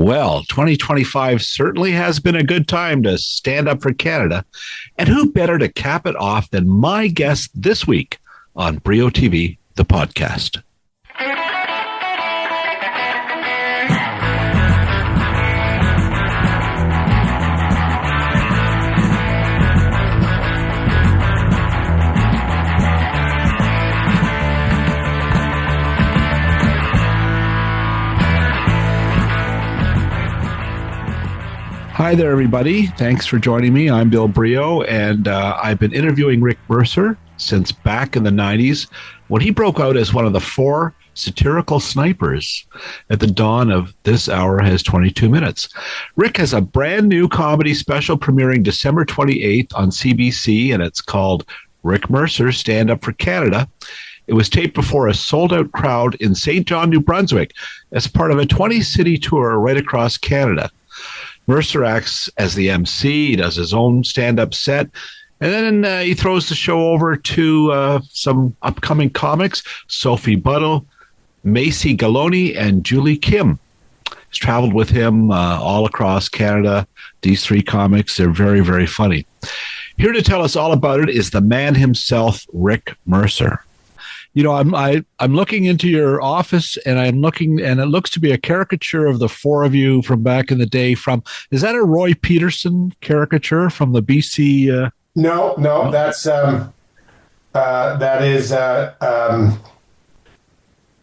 Well, 2025 certainly has been a good time to stand up for Canada. And who better to cap it off than my guest this week on Brio TV, the podcast? Hi there, everybody. Thanks for joining me. I'm Bill Brio, and I've been interviewing Rick Mercer since back in the 90s when he broke out as one of the four satirical snipers at the dawn of This Hour Has 22 Minutes. Rick has a brand new comedy special premiering December 28th on CBC, and it's called Rick Mercer Stand Up for Canada. It was taped before a sold-out crowd in St. John, New Brunswick, as part of a 20-city tour right across Canada. Mercer acts as the MC, he does his own stand-up set, and then he throws the show over to some upcoming comics, Sophie Buddle, Mayce, Galoni, and Julie Kim. He's traveled with him all across Canada. These three comics, they're very, very funny. Here to tell us all about it is the man himself, Rick Mercer. You know, I'm looking into your office, and I'm looking, and it looks to be a caricature of the four of you from back in the day. Is that a Roy Peterson caricature from the BC? No, that's that is the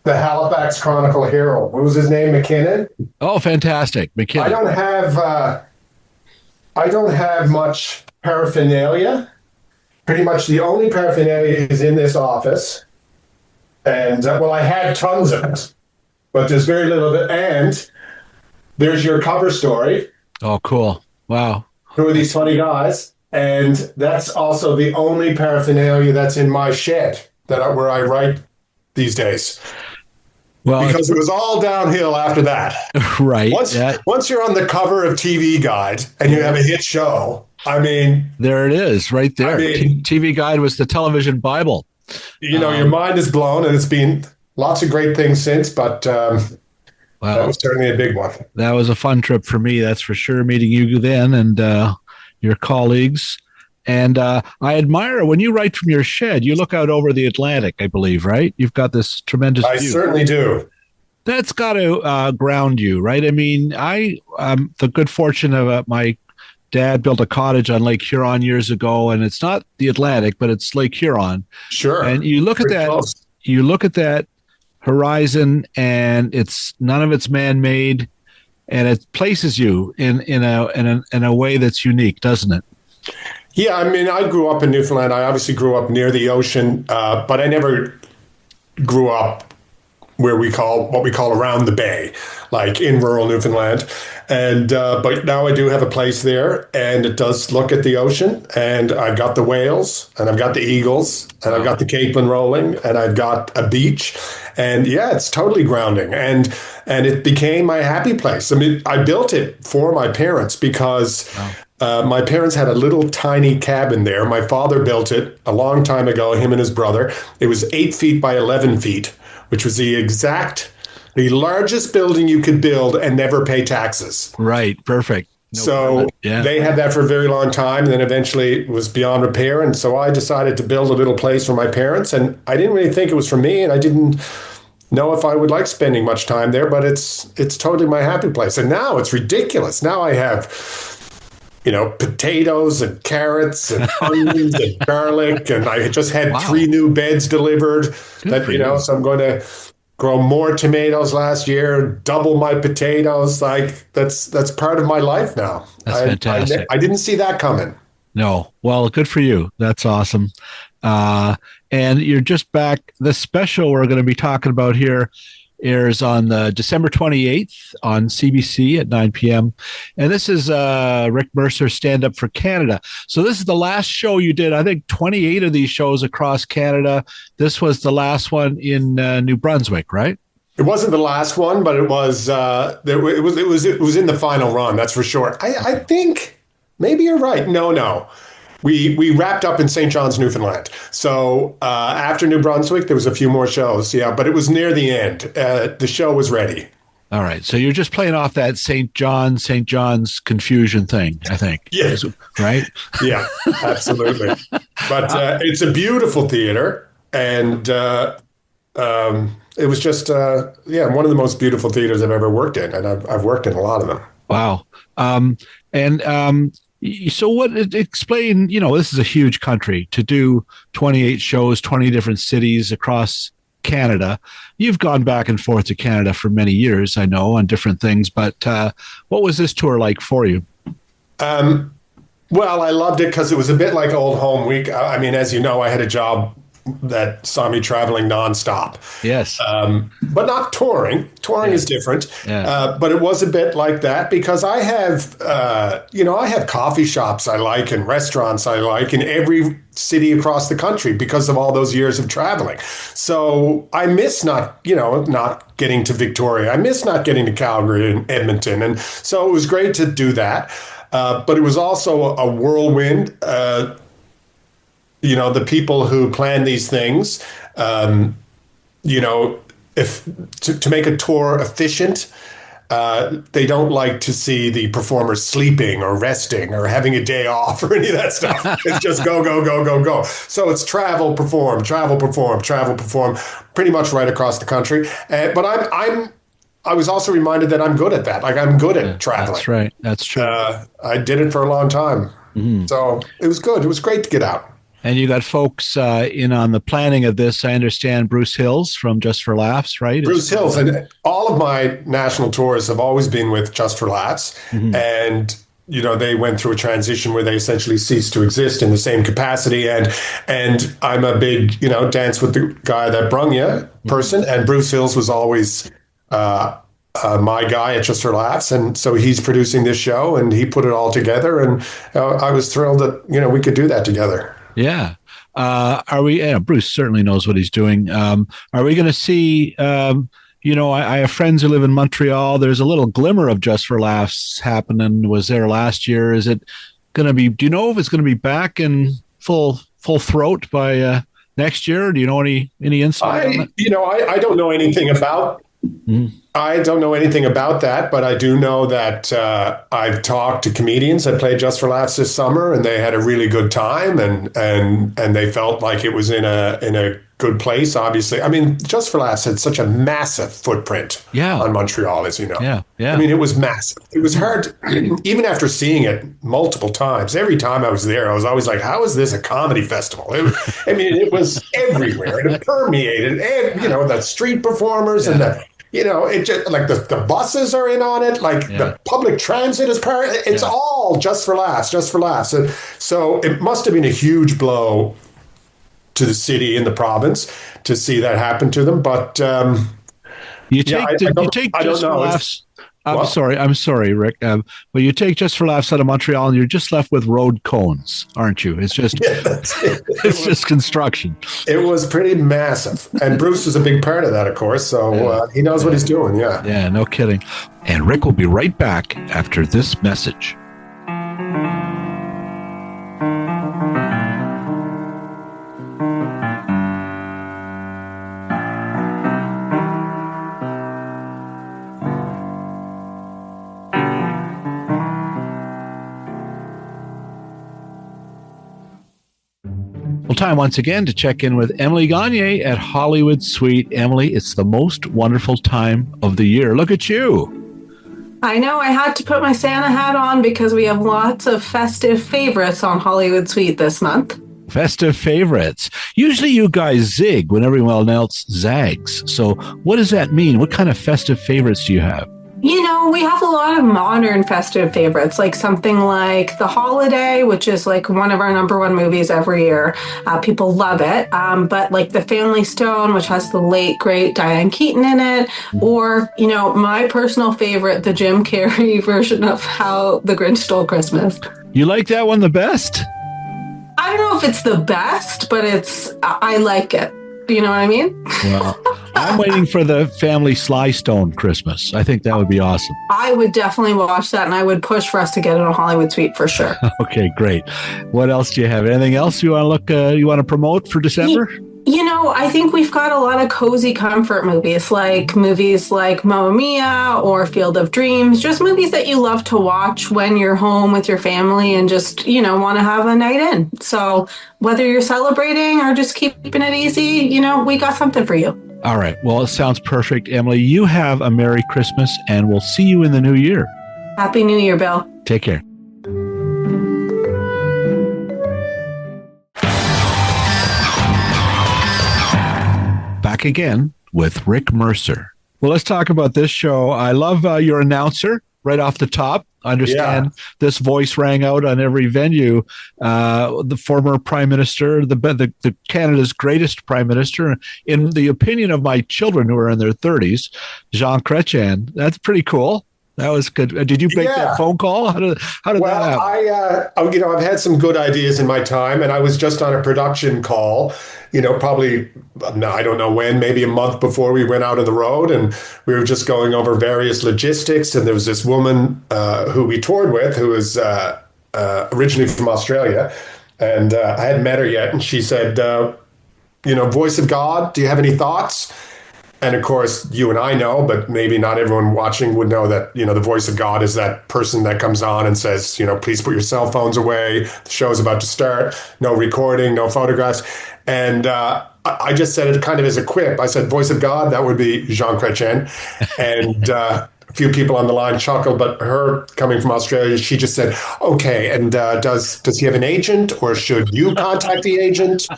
Halifax Chronicle Herald. What was his name? McKinnon. Oh, fantastic, McKinnon. I don't have much paraphernalia. Pretty much the only paraphernalia is in this office. And, I had tons of it, but there's very little of it. And there's your cover story. Oh, cool. Wow. Who are these funny guys? And that's also the only paraphernalia that's in my shed where I write these days. Well, because it was all downhill after that. Right. Once you're on the cover of TV Guide and you have a hit show, there it is right there. TV Guide was the television Bible. You know, your mind is blown, and it's been lots of great things since, but that was certainly a big one. That was a fun trip for me, that's for sure, meeting you then and your colleagues. And I admire when you write from your shed, you look out over the Atlantic, I believe, right? You've got this tremendous view. I certainly do. That's got to ground you, right? I mean, I'm the good fortune of my dad built a cottage on Lake Huron years ago, and it's not the Atlantic, but it's Lake Huron. Sure. And you look at that, you look at that horizon, and none of it's man-made, and it places you in a way that's unique, doesn't it? Yeah, I grew up in Newfoundland. I obviously grew up near the ocean, but I never grew up what we call around the bay, like in rural Newfoundland. And but now I do have a place there, and it does look at the ocean, and I've got the whales, and I've got the eagles, and I've got the capelin rolling, and I've got a beach, and yeah, it's totally grounding, and it became my happy place. I built it for my parents because my parents had a little tiny cabin there. My father built it a long time ago, him and his brother. It was 8 feet by 11 feet, which was the largest building you could build and never pay taxes. Right. Perfect. They had that for a very long time, and then eventually it was beyond repair. And so I decided to build a little place for my parents, and I didn't really think it was for me, and I didn't know if I would like spending much time there, but it's totally my happy place. And now it's ridiculous. Now I have, potatoes and carrots and onions and garlic, and I just had 3 new beds delivered. So I'm going to grow more tomatoes last year, double my potatoes. Like that's part of my life now. That's fantastic. I didn't see that coming. No. Well, good for you. That's awesome. And you're just back. The special we're going to be talking about here airs on December 28th on CBC at 9 p.m. And this is Rick Mercer Stand Up for Canada. So this is the last show you did. I think 28 of these shows across Canada. This was the last one in New Brunswick, right? It wasn't the last one, but it was. It was in the final run. That's for sure. I think maybe you're right. No. We wrapped up in St. John's, Newfoundland. So after New Brunswick, there was a few more shows. Yeah, but it was near the end. The show was ready. All right. So you're just playing off that St. John's confusion thing, I think. Yeah. Right? Yeah, absolutely. But it's a beautiful theater. And it was just, one of the most beautiful theaters I've ever worked in. And I've worked in a lot of them. Wow. So explain, this is a huge country to do 28 shows, 20 different cities across Canada. You've gone back and forth to Canada for many years, I know, on different things, but what was this tour like for you? Well, I loved it because it was a bit like Old Home Week. I mean, as you know, I had a job that saw me traveling nonstop. Yes. But not touring. Touring is different. Yeah. But it was a bit like that because I have, I have coffee shops I like and restaurants I like in every city across the country because of all those years of traveling. So I miss not getting to Victoria. I miss not getting to Calgary and Edmonton. And so it was great to do that. But it was also a whirlwind. The people who plan these things, if to make a tour efficient, they don't like to see the performers sleeping or resting or having a day off or any of that stuff. It's just go, go, go, go, go. So it's travel, perform, pretty much right across the country. But I was also reminded that I'm good at that. Like I'm good at traveling. That's right. That's true. I did it for a long time. Mm-hmm. So it was good. It was great to get out. And you got folks in on the planning of this. I understand Bruce Hills from Just for Laughs, right? Bruce Hills. And all of my national tours have always been with Just for Laughs. Mm-hmm. And, they went through a transition where they essentially ceased to exist in the same capacity. And I'm a big, dance with the guy that brung you person. And Bruce Hills was always my guy at Just for Laughs. And so he's producing this show and he put it all together. And I was thrilled that, we could do that together. Yeah. Bruce certainly knows what he's doing. Are we going to see, I have friends who live in Montreal. There's a little glimmer of Just for Laughs happening. Was there last year. Is it going to be, do you know if it's going to be back in full throat by next year? Do you know any insight on that? I don't know anything about I don't know anything about that, but I do know that I've talked to comedians that played Just for Laughs this summer, and they had a really good time, and they felt like it was in a good place. Obviously, I mean, Just for Laughs had such a massive footprint on Montreal, as you know. Yeah. I mean, it was massive. It was hard, even after seeing it multiple times. Every time I was there, I was always like, "How is this a comedy festival?" It was everywhere, and it permeated, and the street performers and the. It just like the buses are in on it, like the public transit is part. It's all Just for Laughs, Just for Laughs. And so it must have been a huge blow to the city and the province to see that happen to them. But you take Just for Laughs. I'm sorry, Rick. But you take Just for Laughs out of Montreal, and you're just left with road cones, aren't you? It's just it's just construction. It was pretty massive, and Bruce was a big part of that, of course. So he knows what he's doing. Yeah. Yeah, no kidding. And Rick will be right back after this message. Time once again to check in with Emily Gagne at Hollywood Suite. Emily, it's the most wonderful time of the year. Look at you. I know. I had to put my Santa hat on because we have lots of festive favorites on Hollywood Suite this month. Festive favorites. Usually you guys zig when everyone else zags. So what does that mean? What kind of festive favorites do you have? We have a lot of modern festive favorites, like something like The Holiday, which is like one of our number one movies every year. People love it. But like The Family Stone, which has the late, great Diane Keaton in it. Or, my personal favorite, the Jim Carrey version of How the Grinch Stole Christmas. You like that one the best? I don't know if it's the best, but I like it. You know what I mean? Well, I'm waiting for the Family Sly Stone Christmas. I think that would be awesome. I would definitely watch that, and I would push for us to get it on Hollywood Suite for sure. Okay, great. What else do you have? Anything else you want to promote for December? I think we've got a lot of cozy comfort movies like Mamma Mia or Field of Dreams, just movies that you love to watch when you're home with your family and just, want to have a night in. So whether you're celebrating or just keeping it easy, we got something for you. All right. Well, it sounds perfect. Emily, you have a Merry Christmas, and we'll see you in the new year. Happy New Year, Bill. Take care. Back again with Rick Mercer. Well, let's talk about this show. I love your announcer right off the top. I understand this voice rang out on every venue. The former Prime Minister, the Canada's greatest Prime Minister, in the opinion of my children who are in their 30s, Jean Chretien. That's pretty cool. That was good. Did you make that phone call? How did that happen? I've had some good ideas in my time, and I was just on a production call, probably, I don't know when, maybe a month before we went out on the road, and we were just going over various logistics, and there was this woman who we toured with who was originally from Australia, and I hadn't met her yet, and she said, voice of God, do you have any thoughts? And of course, you and I know, but maybe not everyone watching would know that, the voice of God is that person that comes on and says, please put your cell phones away. The show's about to start. No recording, no photographs. And I just said it kind of as a quip. I said, voice of God, that would be Jean Chretien. And a few people on the line chuckled, but her coming from Australia, she just said, okay, and does he have an agent, or should you contact the agent?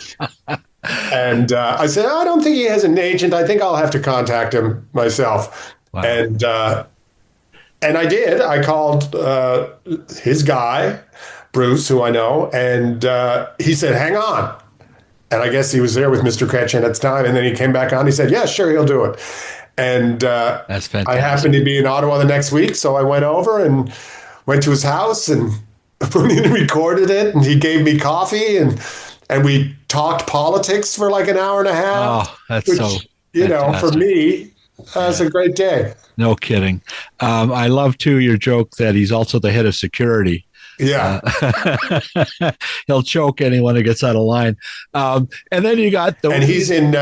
And I said, I don't think he has an agent. I think I'll have to contact him myself. Wow. And I did. I called his guy, Bruce, who I know, and he said, hang on. And I guess he was there with Mr. Chretien at the time. And then he came back on. He said, yeah, sure, he'll do it. And that's fantastic. I happened to be in Ottawa the next week, so I went over and went to his house and recorded it. And he gave me coffee, and we talked politics for like an hour and a half. Oh, that's fantastic. For me, that's a great day. No kidding. I love, too, your joke that he's also the head of security. Yeah. He'll choke anyone who gets out of line. And then you got and he's in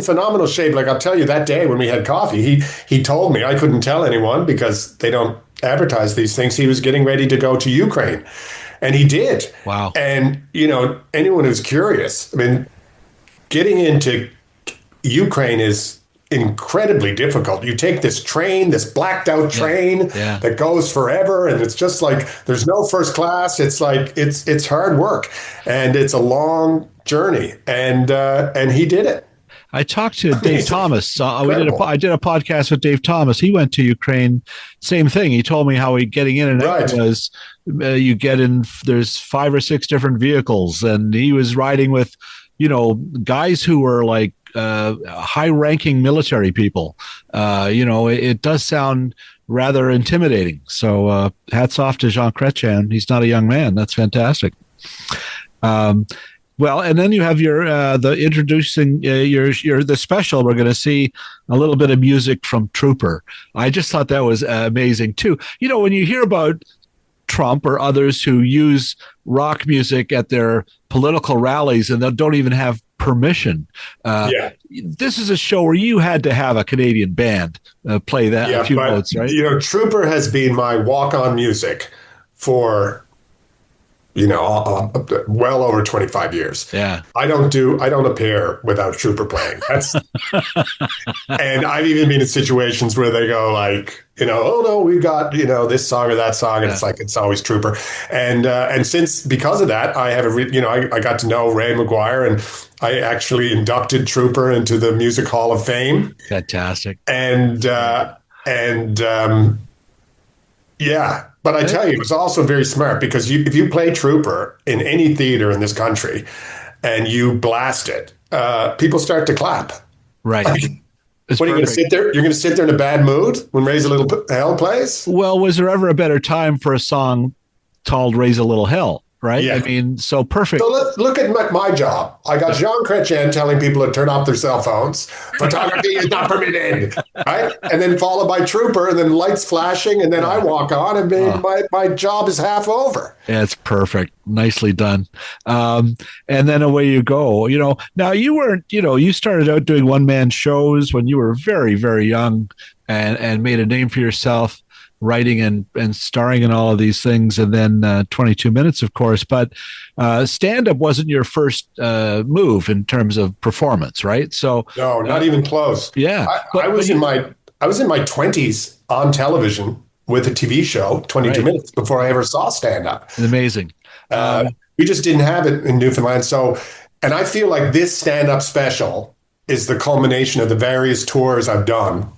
phenomenal shape. Like, I'll tell you, that day when we had coffee, he told me, I couldn't tell anyone because they don't advertise these things, he was getting ready to go to Ukraine. And he did. Wow. And, anyone who's curious, I mean, getting into Ukraine is incredibly difficult. You take this train, this blacked out train that goes forever, and it's just like there's no first class. It's like it's hard work, and it's a long journey. And he did it. I talked to Dave Thomas. I did a podcast with Dave Thomas. He went to Ukraine. Same thing. He told me how getting in and out was. You get in. There's 5 or 6 different vehicles, and he was riding with, guys who were like high-ranking military people. It does sound rather intimidating. So hats off to Jean Chretien. He's not a young man. That's fantastic. Well, and then you have your the introducing the special. We're going to see a little bit of music from Trooper. I just thought that was amazing too. When you hear about Trump or others who use rock music at their political rallies and they don't even have permission. This is a show where you had to have a Canadian band play that a few notes, right? Trooper has been my walk-on music for well over 25 years. Yeah. I don't appear without Trooper playing. And I've even been in situations where they go like, oh no, we've got, this song or that song. And it's like, it's always Trooper. And because of that, I have I got to know Ray McGuire, and I actually inducted Trooper into the Music Hall of Fame. Fantastic. But I tell you, it was also very smart because if you play Trooper in any theater in this country and you blast it, people start to clap. Right. What are you going to sit there? You're going to sit there in a bad mood when Raise a Little Hell plays? Well, was there ever a better time for a song called Raise a Little Hell? right? Yeah. I mean, so perfect. So let's look at my job. I got Jean Chretien telling people to turn off their cell phones. Photography is not permitted, right? And then followed by Trooper, and then lights flashing, and then I walk on, and my job is half over. Yeah, it's perfect. Nicely done. And then away you go. Now you weren't, you started out doing one-man shows when you were very, very young and made a name for yourself, writing and starring in all of these things, and then 22 Minutes, of course. But stand-up wasn't your first move in terms of performance, right? So no, not even close. Yeah, I was in my 20s on television with a TV show, 22 Minutes, before I ever saw stand-up. Amazing. We just didn't have it in Newfoundland. So, and I feel like this stand-up special is the culmination of the various tours I've done.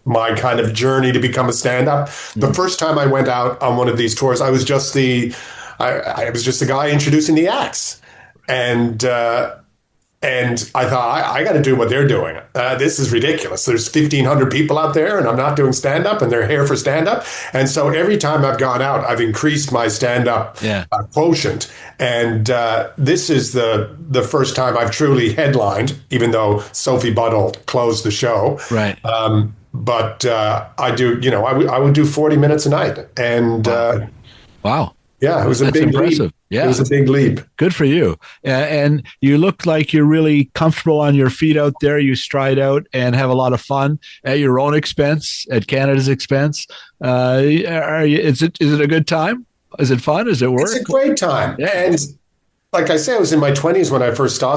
My kind of journey to become a stand-up. The first time I went out on one of these tours, I was just the guy introducing the acts, and I thought I got to do what they're doing. This is ridiculous. There's 1,500 people out there, and I'm not doing stand-up, and they're here for stand-up. And so every time I've gone out, I've increased my stand-up quotient. And this is the first time I've truly headlined, even though Sophie Buddle closed the show. Right. But I do, I would do 40 minutes a night. And wow. Yeah, it was a big impressive. leap. Yeah. It was a big leap. Good for you. And you look like you're really comfortable on your feet out there. You stride out and have a lot of fun at your own expense, at Canada's expense. Is it a good time? Is it fun? Is it work? It's a great time. Yeah. And like I say, I was in my 20s when I first saw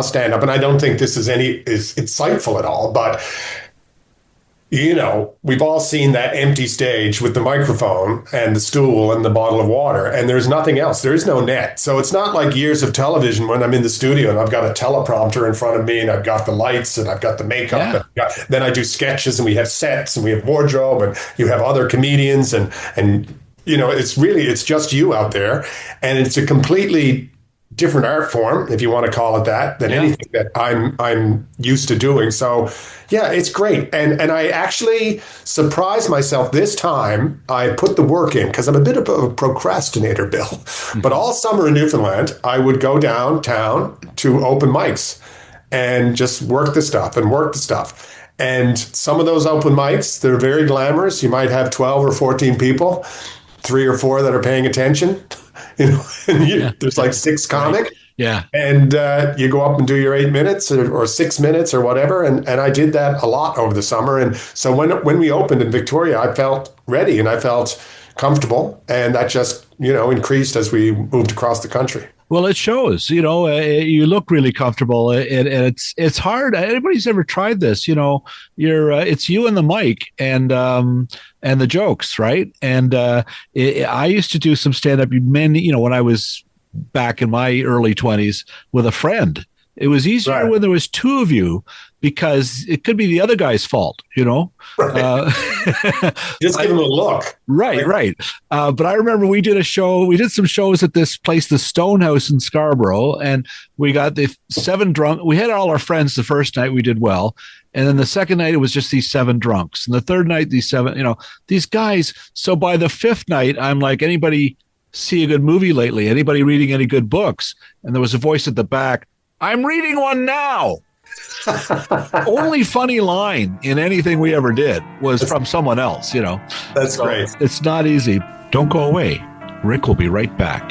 stand-up, and I don't think this is insightful at all, but we've all seen that empty stage with the microphone and the stool and the bottle of water, and there's nothing else. There is no net. So it's not like years of television when I'm in the studio and I've got a teleprompter in front of me and I've got the lights and I've got the makeup. Yeah. Then I do sketches, and we have sets and we have wardrobe, and you have other comedians, and it's just you out there, and it's a completely different art form, if you want to call it that, than anything that I'm used to doing. So yeah, it's great. And I actually surprised myself this time. I put the work in because I'm a bit of a procrastinator, Bill. Mm-hmm. But all summer in Newfoundland, I would go downtown to open mics and just work the stuff. And some of those open mics, they're very glamorous. You might have 12 or 14 people, 3 or 4 that are paying attention. There's like 6 comic. Right. Yeah. And you go up and do your 8 minutes or 6 minutes or whatever. And I did that a lot over the summer. And so when we opened in Victoria, I felt ready and I felt comfortable. And that just, increased as we moved across the country. Well, it shows, you look really comfortable, and it's hard. Anybody's ever tried this, it's you and the mic and the jokes, right? And I used to do some stand-up when I was back in my early 20s with a friend. It was easier when there was 2 of you, because it could be the other guy's fault, Right. Just give him a look. Right. But I remember we did some shows at this place, the Stonehouse in Scarborough, and we got the 7 drunk. We had all our friends the first night, we did well. And then the second night, it was just these 7 drunks. And the third night, these 7, these guys. So by the 5th night, I'm like, anybody see a good movie lately? Anybody reading any good books? And there was a voice at the back, I'm reading one now. Only funny line in anything we ever did was from someone else, That's great. It's not easy. Don't go away. Rick will be right back.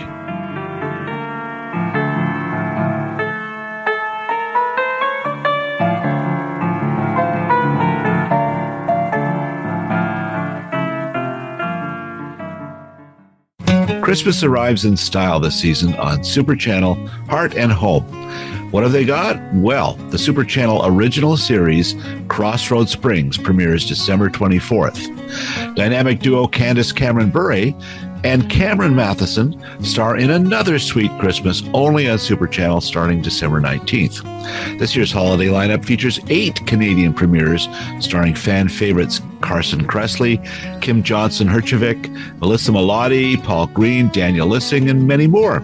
Christmas arrives in style this season on Super Channel Heart and Home. What have they got? Well, the Super Channel original series Crossroads Springs premieres December 24th. Dynamic duo Candace Cameron Bure and Cameron Matheson star in another sweet Christmas only on Super Channel starting December 19th. This year's holiday lineup features 8 Canadian premieres starring fan favorites Carson Kressley, Kim Johnson-Herjavec, Melissa Melotti, Paul Green, Daniel Lissing, and many more.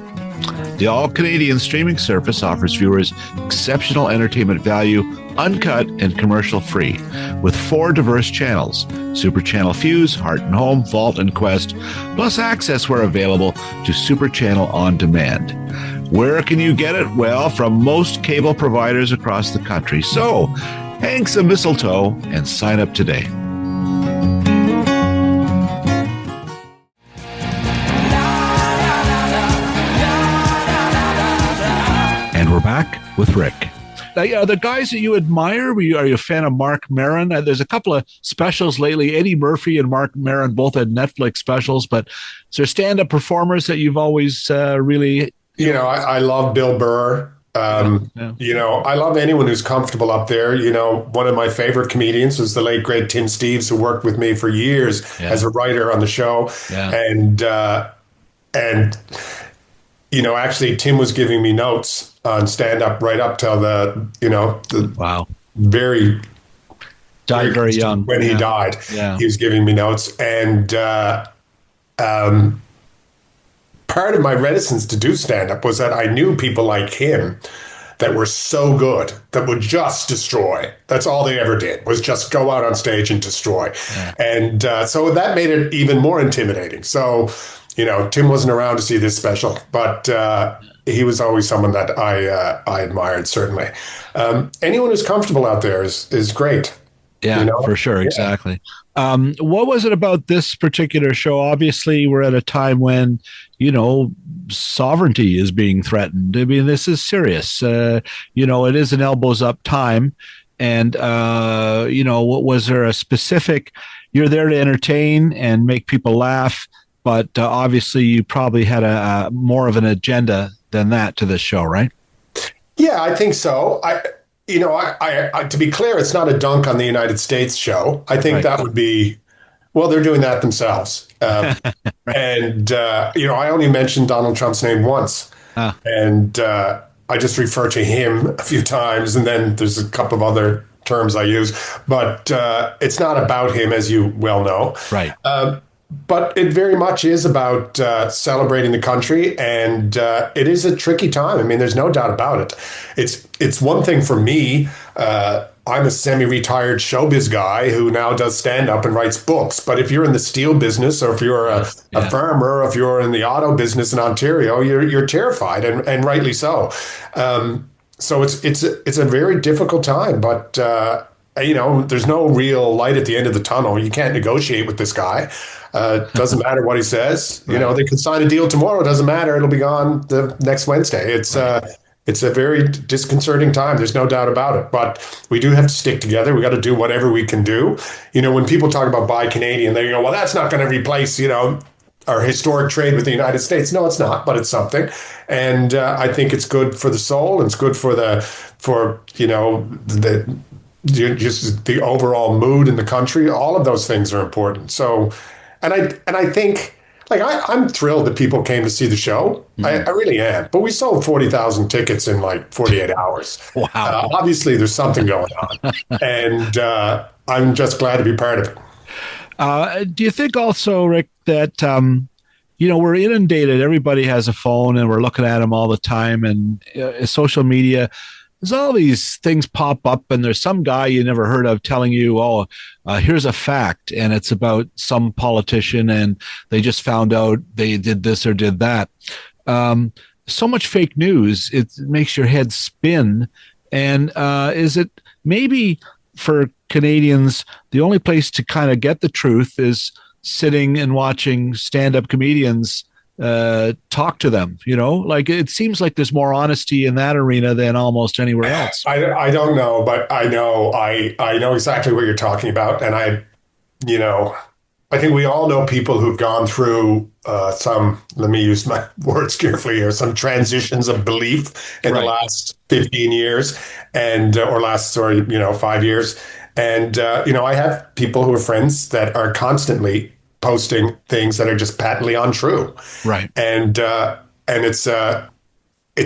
The all-Canadian streaming service offers viewers exceptional entertainment value, uncut and commercial-free, with 4 diverse channels, Super Channel Fuse, Heart and Home, Vault, and Quest, plus access where available to Super Channel On Demand. Where can you get it? Well, from most cable providers across the country. So, hang some mistletoe and sign up today. And we're back with Rick. Now, the guys that you admire, are you a fan of Mark Maron? There's a couple of specials lately. Eddie Murphy and Mark Maron both had Netflix specials, but is there stand-up performers that you've always really... I love Bill Burr. I love anyone who's comfortable up there. One of my favorite comedians was the late, great Tim Steeves, who worked with me for years as a writer on the show. Yeah. And actually, Tim was giving me notes on stand-up right up till wow, very died very young when he died. Yeah. He was giving me notes, and part of my reticence to do stand-up was that I knew people like him that were so good that would just destroy. That's all they ever did, was just go out on stage and destroy. Yeah. And so that made it even more intimidating. So, Tim wasn't around to see this special, but he was always someone that I admired, certainly. Anyone who's comfortable out there is great. Yeah, for sure. Yeah. Exactly. What was it about this particular show? Obviously, we're at a time when, sovereignty is being threatened. I mean, this is serious. It is an elbows up time. And, was there a specific, you're there to entertain and make people laugh, but obviously you probably had a more of an agenda than that to this show, right? Yeah, I think so. I to be clear, it's not a dunk on the United States show. I think that would be, well, they're doing that themselves. And, I only mentioned Donald Trump's name once. And I just refer to him a few times. And then there's a couple of other terms I use. But it's not about him, as you well know. Right. But it very much is about celebrating the country, and it is a tricky time. I mean, there's no doubt about it. It's one thing for me. I'm a semi-retired showbiz guy who now does stand-up and writes books. But if you're in the steel business, or if you're a farmer, or if you're in the auto business in Ontario, you're terrified, and rightly so. So it's a very difficult time, but. There's no real light at the end of the tunnel. You can't negotiate with this guy. Doesn't matter what he says. Right. They could sign a deal tomorrow. It doesn't matter. It'll be gone the next Wednesday. It's a very disconcerting time. There's no doubt about it. But we do have to stick together. We got to do whatever we can do. When people talk about Buy Canadian, they go, well, that's not going to replace, our historic trade with the United States. No, it's not, but it's something. And I think it's good for the soul. And it's good for just the overall mood in the country. All of those things are important. So, and I think, I'm thrilled that people came to see the show. Mm-hmm. I really am. But we sold 40,000 tickets in 48 hours. Wow. Obviously, there's something going on, and I'm just glad to be part of it. Do you think also, Rick, that we're inundated? Everybody has a phone, and we're looking at them all the time, and social media. There's all these things pop up, and there's some guy you never heard of telling you, here's a fact, and it's about some politician, and they just found out they did this or did that. So much fake news, it makes your head spin. And is it maybe for Canadians, the only place to kind of get the truth is sitting and watching stand-up comedians talk to them? It seems like there's more honesty in that arena than almost anywhere else. I don't know, but I know exactly what you're talking about. And I think we all know people who've gone through some, let me use my words carefully here, some transitions of belief in the last 15 years or 5 years. And, I have people who are friends that are constantly posting things that are just patently untrue. Right. And it's a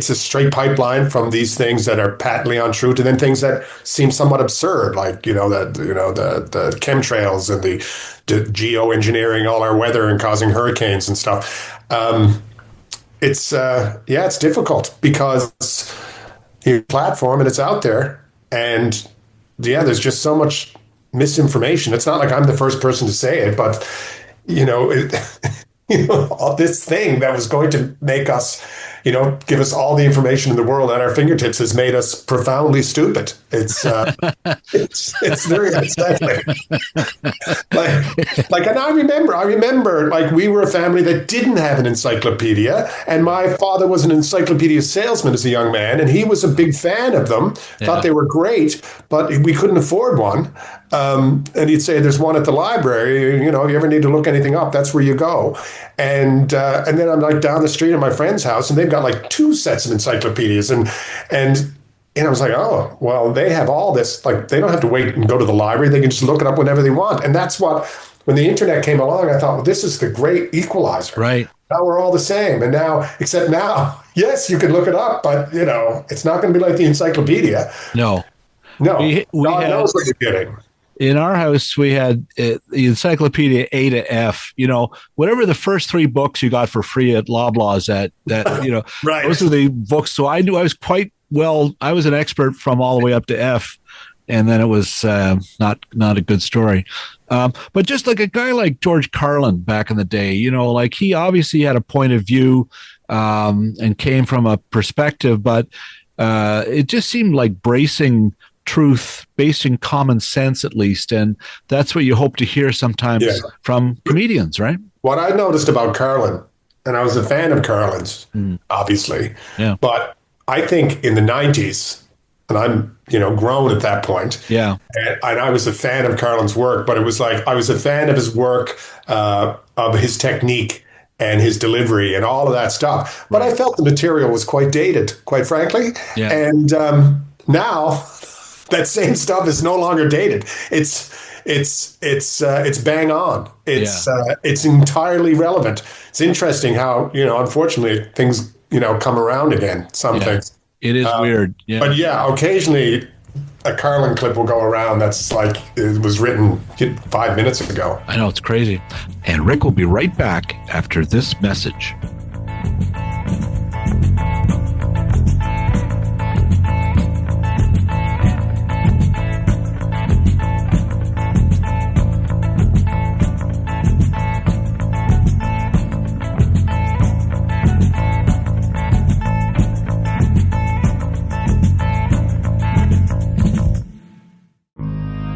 straight pipeline from these things that are patently untrue to then things that seem somewhat absurd, like, the chemtrails and the geoengineering all our weather and causing hurricanes and stuff. It's difficult because your platform and it's out there, and there's just so much misinformation. It's not like I'm the first person to say it, but all this thing that was going to make us, give us all the information in the world at our fingertips has made us profoundly stupid. It's it's very unsettling. And I remember, like, we were a family that didn't have an encyclopedia, and my father was an encyclopedia salesman as a young man, and he was a big fan of them. Thought they were great, but we couldn't afford one. And he'd say, "There's one at the library. If you ever need to look anything up, that's where you go." And then I'm like down the street at my friend's house, and they've got like 2 sets of encyclopedias, and I was like, oh, well, they have all this. Like, they don't have to wait and go to the library; they can just look it up whenever they want. And that's what, when the internet came along, I thought, well, this is the great equalizer. Right. Now we're all the same, and except now, yes, you can look it up, but it's not going to be like the encyclopedia. No. We God knows what you're getting. In our house, we had the encyclopedia A to F. Whatever the first 3 books you got for free at Loblaws, Right. Those are the books. So I knew I was quite well. I was an expert from all the way up to F, and then it was not a good story. But just like a guy like George Carlin back in the day, like, he obviously had a point of view and came from a perspective, but it just seemed like bracing truth based in common sense, at least, and that's what you hope to hear sometimes from comedians, right? What I noticed about Carlin, and I was a fan of Carlin's, obviously, but I think in the 90s, and I'm grown at that point, and I was a fan of Carlin's work, but it was like I was a fan of his work, of his technique and his delivery and all of that stuff, but I felt the material was quite dated, quite frankly, and now that same stuff is no longer dated. It's bang on. It's entirely relevant. It's interesting how, unfortunately, things, come around again. Some things. It is weird. Yeah. But occasionally a Carlin clip will go around that's like it was written 5 minutes ago. I know, it's crazy. And Rick will be right back after this message.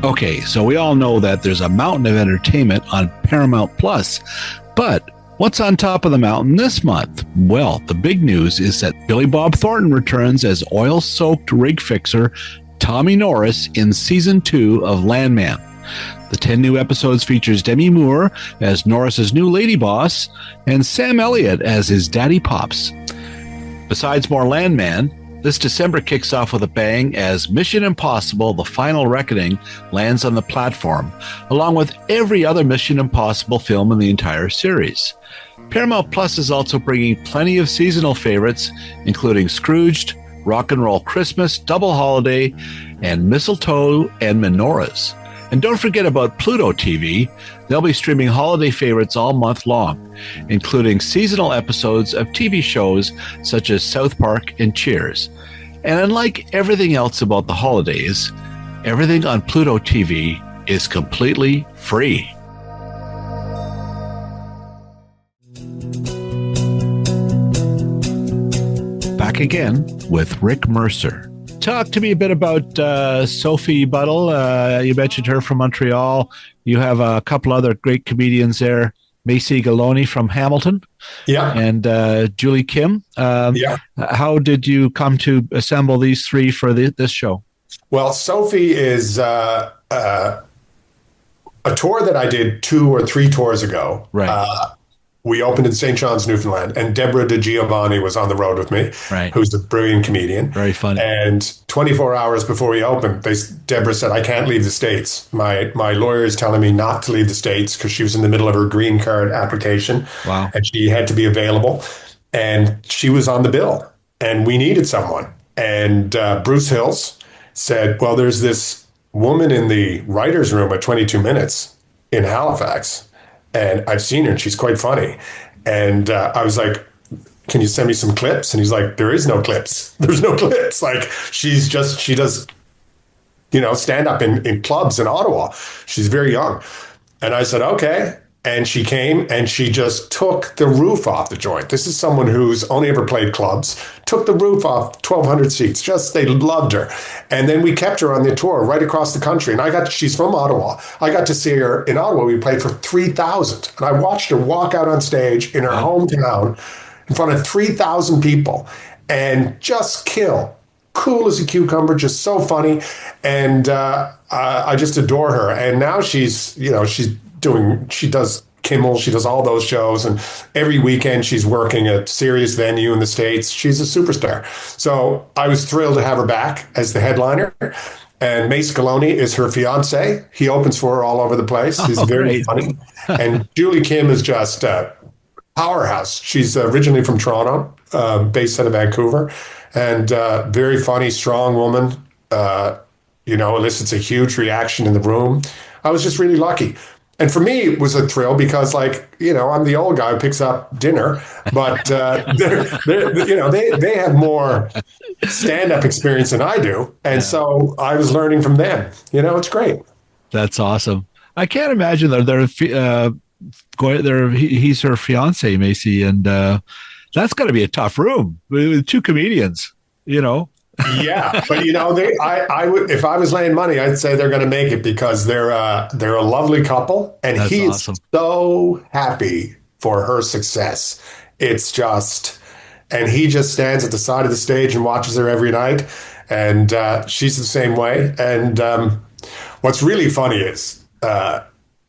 Okay, so we all know that there's a mountain of entertainment on Paramount Plus, but what's on top of the mountain this month? Well, the big news is that Billy Bob Thornton returns as oil-soaked rig fixer Tommy Norris in Season 2 of Landman. The 10 new episodes features Demi Moore as Norris's new lady boss and Sam Elliott as his daddy pops. Besides more Landman, this December kicks off with a bang as Mission Impossible: The Final Reckoning lands on the platform, along with every other Mission Impossible film in the entire series. Paramount Plus is also bringing plenty of seasonal favorites, including Scrooged, Rock and Roll Christmas, Double Holiday, and Mistletoe and Menorahs. And don't forget about Pluto TV. They'll be streaming holiday favorites all month long, including seasonal episodes of TV shows such as South Park and Cheers. And unlike everything else about the holidays, everything on Pluto TV is completely free. Back again with Rick Mercer. Talk to me a bit about Sophie Buddle. You mentioned her from Montreal. You have a couple other great comedians there. Mayce Galoni from Hamilton. Yeah. And Julie Kim. How did you come to assemble these 3 for this show? Well, Sophie is a tour that I did 2 or 3 tours ago. Right. We opened in St. John's, Newfoundland, and Deborah DiGiovanni was on the road with me, who's a brilliant comedian. Very funny. And 24 hours before we opened, Deborah said, I can't leave the States. My lawyer is telling me not to leave the States because she was in the middle of her green card application. Wow. And she had to be available. And she was on the bill. And we needed someone. And Bruce Hills said, well, there's this woman in the writer's room at 22 Minutes in Halifax. And I've seen her, and she's quite funny. And I was like, can you send me some clips? And he's like, there is no clips. There's no clips. Like, she does stand up in clubs in Ottawa. She's very young. And I said, okay. And she came and she just took the roof off the joint. This is someone who's only ever played clubs, took the roof off 1,200 seats. They loved her. And then we kept her on the tour right across the country. And she's from Ottawa. I got to see her in Ottawa. We played for 3,000. And I watched her walk out on stage in her hometown in front of 3,000 people and just kill. Cool as a cucumber, just so funny. And I just adore her. And now she does Kimmel, she does all those shows, and every weekend she's working at serious venue in the States. She's a superstar. So I was thrilled to have her back as the headliner. And Mayce Galoni is her fiance. He opens for her all over the place. He's very funny. And Julie Kim is just a powerhouse. She's originally from Toronto, based out of Vancouver, and very funny, strong woman. Elicits a huge reaction in the room. I was just really lucky. And for me, it was a thrill because, I'm the old guy who picks up dinner, but they have more stand-up experience than I do, and so I was learning from them. It's great. That's awesome. I can't imagine that he's her fiance, Macy, and that's got to be a tough room with two comedians. Yeah, but I would, if I was laying money, I'd say they're going to make it because they're a lovely couple, and That's he's awesome. so happy for her success. It's just, and he just stands at the side of the stage and watches her every night, and she's the same way. And what's really funny is,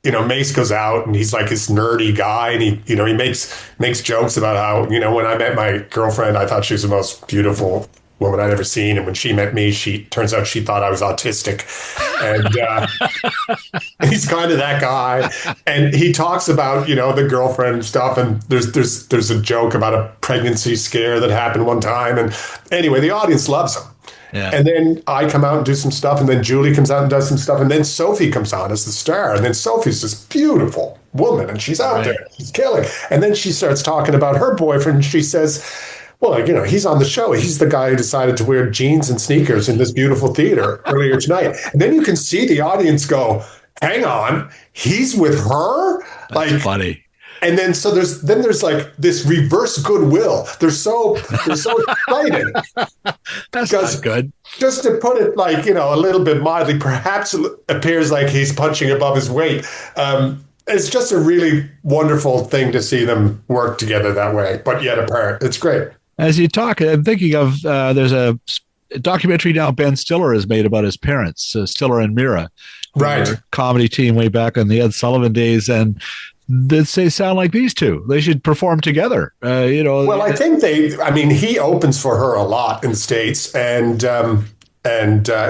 Mayce goes out and he's like this nerdy guy, and he makes jokes about how when I met my girlfriend, I thought she was the most beautiful woman I'd ever seen, and when she met me, turns out she thought I was autistic, and he's kind of that guy. And he talks about the girlfriend stuff, and there's a joke about a pregnancy scare that happened one time, and anyway, the audience loves him. Yeah. And then I come out and do some stuff, and then Julie comes out and does some stuff, and then Sophie comes on as the star, and then Sophie's this beautiful woman, and she's out there, she's killing, and then she starts talking about her boyfriend, and she says, well, he's on the show. He's the guy who decided to wear jeans and sneakers in this beautiful theater earlier tonight. And then you can see the audience go, hang on, he's with her? That's funny. And then there's like this reverse goodwill. They're so excited. That's not good. Just to put it a little bit mildly, perhaps it appears like he's punching above his weight. It's just a really wonderful thing to see them work together that way, but yet apart. It's great. As you talk, I'm thinking of there's a documentary now Ben Stiller has made about his parents, Stiller and Mira, right? Comedy team way back in the Ed Sullivan days, and they sound like these two. They should perform together. Well, I think he opens for her a lot in the States, and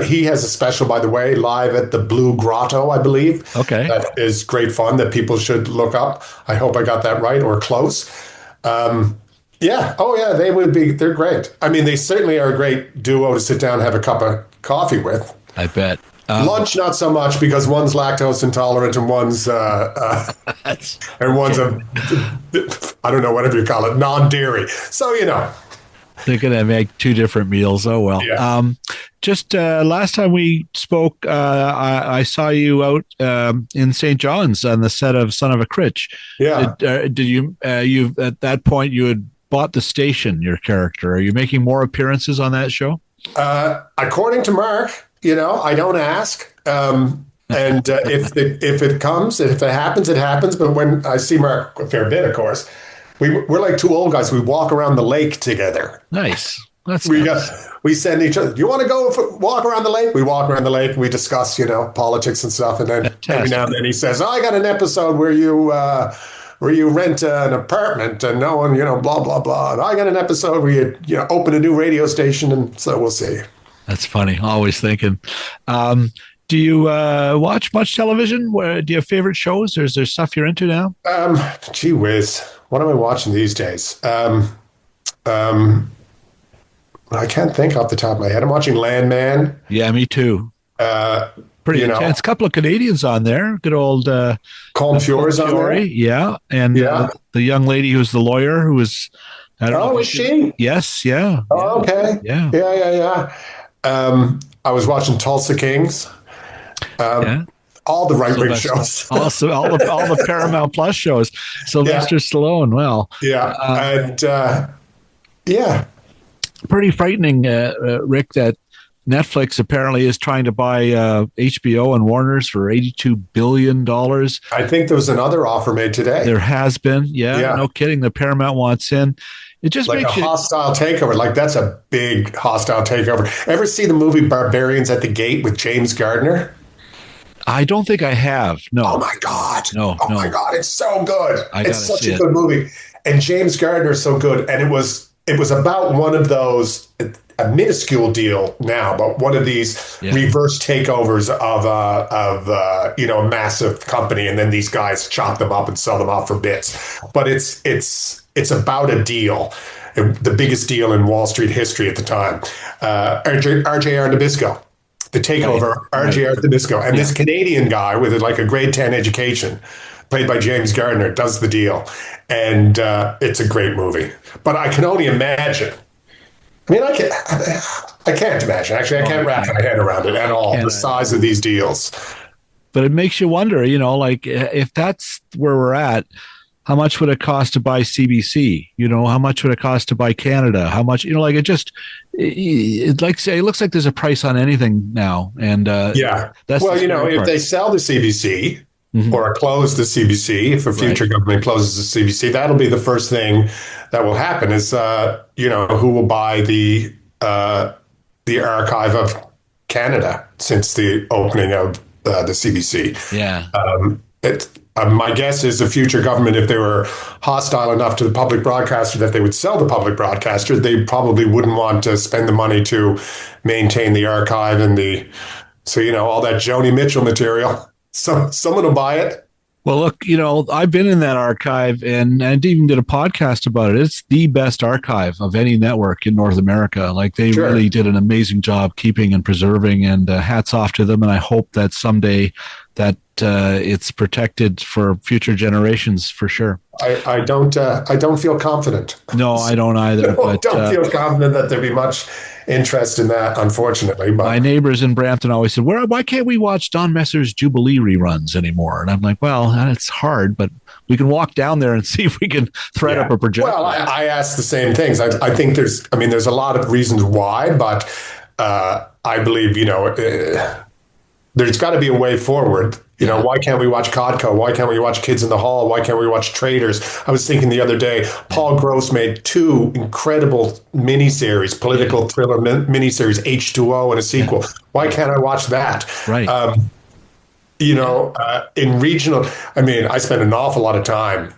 he has a special, by the way, live at the Blue Grotto, I believe. Okay. That is great fun that people should look up. I hope I got that right or close. Yeah. Oh, yeah, they're great. They certainly are a great duo to sit down and have a cup of coffee with. I bet. Lunch, not so much, because one's lactose intolerant and one's I don't know, whatever you call it, non-dairy. So, They're going to make two different meals. Oh, well. Yeah. Just last time we spoke, I saw you out in St. John's on the set of Son of a Critch. Yeah. Did you at that point, you had bought the station, your character. Are you making more appearances on that show? According to Mark, I don't ask. And if it comes, if it happens, it happens. But when I see Mark a fair bit, of course, we're like two old guys. We walk around the lake together. Nice. We send each other, do you want to go walk around the lake? We walk around the lake and we discuss, politics and stuff. And then every now and then he says, I got an episode where you rent an apartment and no one, blah, blah, blah. And I got an episode where you open a new radio station. And so we'll see. That's funny. Always thinking. Do you watch much television? Do you have favorite shows, or is there stuff you're into now? Gee whiz. What am I watching these days? I can't think off the top of my head. I'm watching Landman. Yeah, me too. Pretty intense. Couple of Canadians on there. Good old Colm Feore's on there. Yeah, and the young lady who's the lawyer who was. Is she? Yes. Yeah. Oh, okay. Yeah. I was watching Tulsa Kings. Yeah. All the right-wing shows. Also, all the Paramount Plus shows. Sylvester Stallone. Well, yeah. Pretty frightening, Rick, that Netflix apparently is trying to buy HBO and Warner's for $82 billion. I think there was another offer made today. There has been. Yeah. No kidding. The Paramount wants in. It just like makes a hostile takeover. Like, that's a big hostile takeover. Ever see the movie Barbarians at the Gate with James Gardner? I don't think I have. No. Oh my God. No. My God. It's so good. It's such a good movie. And James Gardner is so good. And it was about one of those, a minuscule deal now, but one of these reverse takeovers of a massive company. And then these guys chop them up and sell them off for bits. But it's about a deal. The biggest deal in Wall Street history at the time. RJR Nabisco. The takeover, RJR Nabisco. And this Canadian guy with like a grade 10 education, played by James Gardner, does the deal. And it's a great movie. But I can only imagine. I mean, I can't imagine. Actually, I can't wrap my head around it at all, the size of these deals. But it makes you wonder, like, if that's where we're at, how much would it cost to buy CBC? How much would it cost to buy Canada? How much, it looks like there's a price on anything now. And that's if they sell the CBC or close the CBC, if a future government closes the CBC, that'll be the first thing that will happen is, who will buy the Archive of Canada since the opening of the CBC. Yeah. My guess is the future government, if they were hostile enough to the public broadcaster that they would sell the public broadcaster, they probably wouldn't want to spend the money to maintain the archive and all that Joni Mitchell material. So someone will buy it. Well, look, I've been in that archive and even did a podcast about it. It's the best archive of any network in North America. Like, they really did an amazing job keeping and preserving, and hats off to them. And I hope that someday that it's protected for future generations for sure. I don't feel confident. No, I don't either. I don't feel confident that there'd be much interest in that, unfortunately. But my neighbors in Brampton always said, why can't we watch Don Messer's Jubilee reruns anymore? And I'm like, well, it's hard, but we can walk down there and see if we can thread up a projector. Well, I ask the same things. I think there's a lot of reasons why, but I believe, there's got to be a way forward. Why can't we watch Codco? Why can't we watch Kids in the Hall? Why can't we watch Traders? I was thinking the other day, Paul Gross made 2 incredible miniseries, political thriller miniseries, H2O and a sequel. Why can't I watch that? Right. In regional, I spent an awful lot of time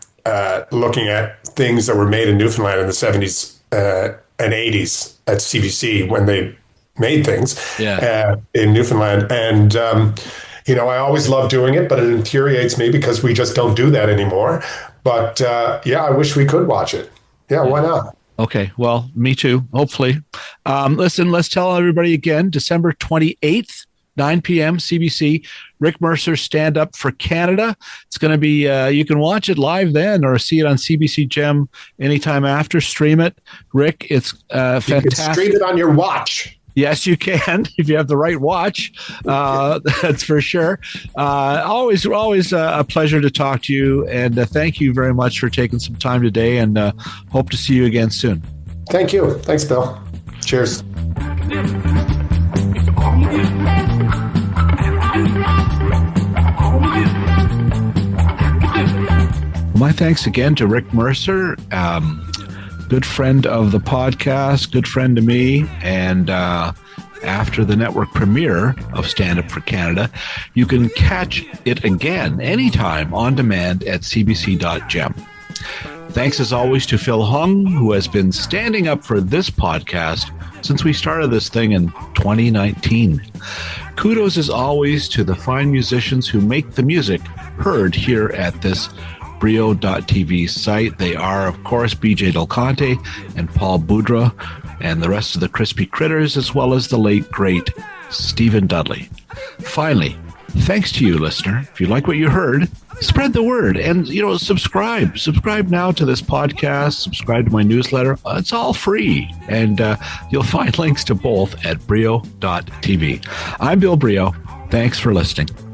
looking at things that were made in Newfoundland in the 70s and 80s at CBC when they made things in Newfoundland. And, I always love doing it, but it infuriates me because we just don't do that anymore. But I wish we could watch it. Yeah, why not? Okay, well, me too, hopefully. Listen, let's tell everybody again, December 28th, 9 p.m. CBC, Rick Mercer Stand Up for Canada. It's going to be, you can watch it live then or see it on CBC Gem anytime after. Stream it. Rick, it's fantastic. You can stream it on your watch. Yes, you can if you have the right watch. That's for sure. Always a pleasure to talk to you, and thank you very much for taking some time today. And hope to see you again soon. Thank you. Thanks, Bill. Cheers. My thanks again to Rick Mercer. Good friend of the podcast, good friend to me, and after the network premiere of Stand Up for Canada, you can catch it again anytime on demand at cbc.gem. Thanks as always to Phil Hung, who has been standing up for this podcast since we started this thing in 2019. Kudos as always to the fine musicians who make the music heard here at this Brio.tv site. They are, of course, BJ Del Conte and Paul Boudreau and the rest of the Crispy Critters, as well as the late, great Stephen Dudley. Finally, thanks to you, listener. If you like what you heard, spread the word and, subscribe. Subscribe now to this podcast. Subscribe to my newsletter. It's all free. And you'll find links to both at brio.tv. I'm Bill Brio. Thanks for listening.